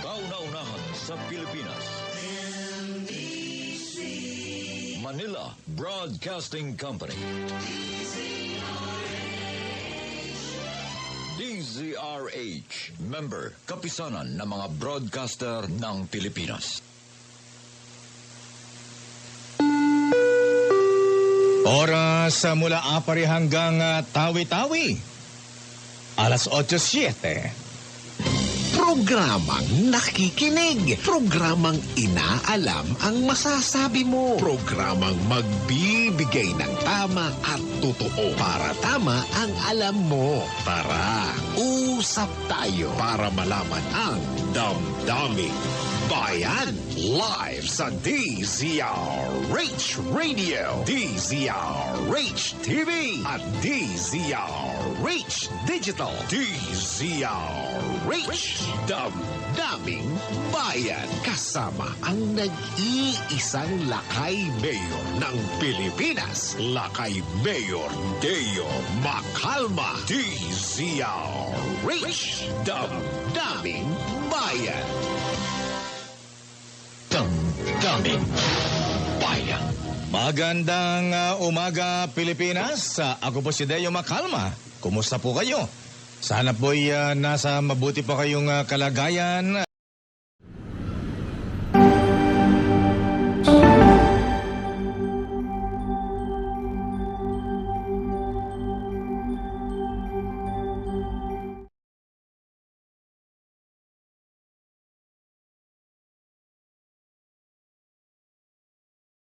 Kauna-unahan sa Pilipinas. Manila Broadcasting Company. DZRH. Member, kapisanan ng mga broadcaster ng Pilipinas. Oras mula 4 hanggang tawi-tawi. Alas 8:07. Programang nakikinig. Programang inaalam ang masasabi mo. Programang magbibigay ng tama at totoo. Para tama ang alam mo. Tara, usap tayo para malaman ang damdaming bayan. Live sa DZRH Radio, DZRH TV at DZRH Digital. DZRH Damdaming Bayan. Kasama ang nag-iisang lakay mayor ng Pilipinas, Lakay Mayor Deo Macalma. DZRH Damdaming Bayan. Damdaming Bayan. Magandang umaga, Pilipinas. Ako po si Deo Macalma. Kumusta po kayo? Sana po'y nasa mabuti pa kayong kalagayan.